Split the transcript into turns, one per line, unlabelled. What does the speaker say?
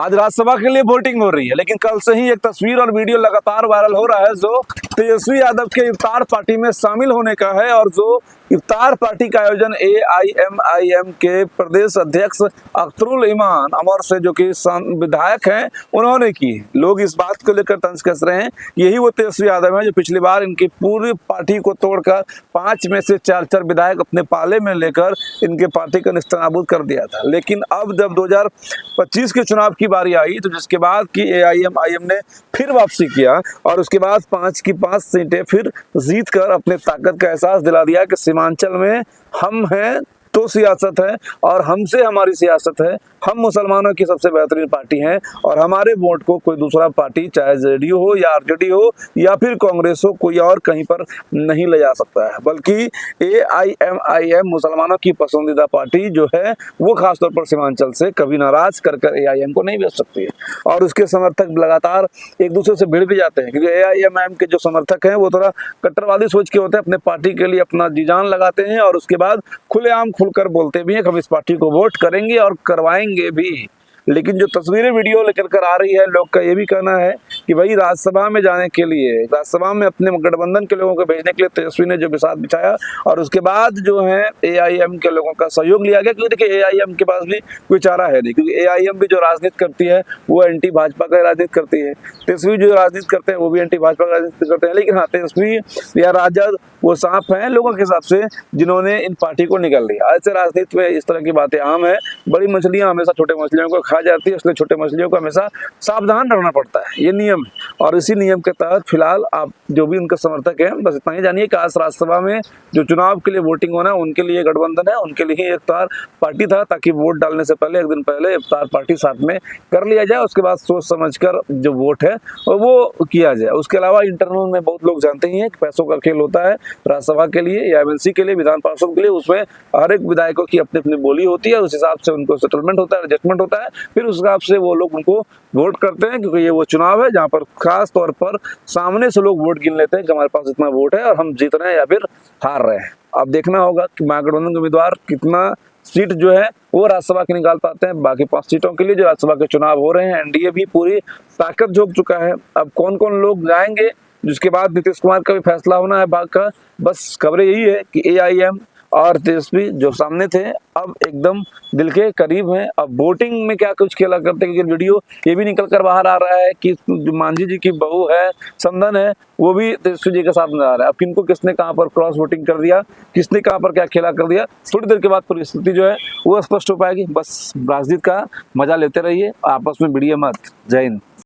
आज राज्यसभा के लिए वोटिंग हो रही है, लेकिन कल से ही एक तस्वीर और वीडियो लगातार वायरल हो रहा है जो तेजस्वी यादव के इफ्तार पार्टी में शामिल होने का है। और जो इफ्तार पार्टी का आयोजन AIMIM के प्रदेश अध्यक्ष अख्तरुल इमान अमर से, जो कि विधायक हैं, उन्होंने की। लोग इस बात को लेकर तंज कस रहे हैं, यही वो तेजस्वी यादव है जो पिछली बार इनकी पूरी पार्टी को तोड़कर 5 में से 4 विधायक अपने पाले में लेकर इनके पार्टी का निस्तानाबूद कर दिया था। लेकिन अब जब 2025 के चुनाव की बारी आई तो जिसके बाद कि AIMIM ने फिर वापसी किया और उसके बाद 5 की 5 सीटें फिर जीत कर अपने ताकत का एहसास दिला दिया कि सीमांचल में हम हैं तो सियासत है और हमसे हमारी सियासत है। हम मुसलमानों की सबसे बेहतरीन पार्टी हैं और हमारे वोट को कोई दूसरा पार्टी, चाहे JDU हो या RJD हो या फिर कांग्रेस हो, कोई और कहीं पर नहीं ले जा सकता है। बल्कि AIMIM मुसलमानों की पसंदीदा पार्टी जो है वो खासतौर पर सीमांचल से कभी नाराज कर AIM को नहीं बेच सकती है। और उसके समर्थक लगातार एक दूसरे से भिड़ भी जाते हैं, क्योंकि AIMIM के जो समर्थक हैं वो थोड़ा कट्टरवादी सोच के होते हैं, अपने पार्टी के लिए अपना जी जान लगाते हैं और उसके बाद खुलेआम खुलकर बोलते भी हैं कि हम इस पार्टी को वोट करेंगे और करवाएंगे भी। लेकिन जो तस्वीरें वीडियो लेकर कर आ रही है, लोग का ये भी कहना है कि भाई राज्यसभा में जाने के लिए, राज्यसभा में अपने गठबंधन के लोगों को भेजने के लिए तेजस्वी ने जो बिसात बिछाया और उसके बाद जो है AIM के लोगों का सहयोग लिया गया। क्योंकि देखिए AIM के पास भी कोई चारा है नहीं, क्योंकि AIM भी जो राजनीति करती है वो एंटी भाजपा का राजनीति करती है। तेजस्वी जो राजनीति करते हैं वो भी एंटी भाजपा का राजनीति करते हैं। लेकिन हाँ, तेजस्वी या राजद वो सांप हैं लोगों के हिसाब से जिन्होंने इन पार्टी को निकाल लिया। ऐसे राजनीति में इस तरह की बातें आम है। बड़ी मछलियां हमेशा छोटे मछलियों को खा जाती है, इसलिए छोटे मछलियों को हमेशा सावधान रहना पड़ता है, ये नियम है। और इसी नियम के तहत फिलहाल आप जो भी उनके समर्थक हैं, बस इतना ही जानिए कि आज राज्यसभा में जो चुनाव के लिए वोटिंग होना है उनके लिए गठबंधन है, उनके लिए ही इफ्तार पार्टी था, ताकि वोट डालने से पहले एक दिन पहले इफ्तार पार्टी साथ में कर लिया जाए। उसके बाद सोच समझ कर जो वोट है वो किया जाए। उसके अलावा इंटरनल में बहुत लोग जानते ही हैं कि पैसों का खेल होता है राज्यसभा के लिए या MNC के लिए, विधान पार्षद के लिए। उसमें हर एक विधायकों की अपनी अपनी बोली होती है, उस हिसाब से उनको सेटलमेंट होता है, एडजस्टमेंट होता है, फिर उस हिसाब से वो लोग उनको वोट करते हैं। क्योंकि ये वो चुनाव है जहां पर खास तौर पर सामने से लोग वोट गिन लेते हैं कि हमारे पास इतना वोट है और हम जीत रहे हैं या फिर हार रहे हैं। अब देखना होगा कि महागठबंधन के उम्मीदवार कितना सीट जो है वो राज्यसभा के निकाल पाते हैं। बाकी 5 सीटों के लिए जो राज्यसभा के चुनाव हो रहे हैं, NDA भी पूरी ताकत झोंक चुका है। अब कौन कौन लोग जाएंगे, जिसके बाद नीतीश कुमार का भी फैसला होना है भाग का। बस खबरें यही है कि AIM और तेजस्वी जो सामने थे अब एकदम दिल के करीब हैं। अब वोटिंग में क्या कुछ खेला करते हैं, क्योंकि वीडियो ये भी निकल कर बाहर आ रहा है कि जो मांझी जी की बहू है, समधन है, वो भी तेजस्वी जी के साथ नजर आ रहा है। अब किनको किसने कहां पर क्रॉस वोटिंग कर दिया, किसने कहां पर क्या खेला कर दिया, थोड़ी देर के बाद पूरी स्थिति जो है वो स्पष्ट हो पाएगी। बस राजनीति का मजा लेते रहिए, आपस में भिड़िए मत। जय हिंद।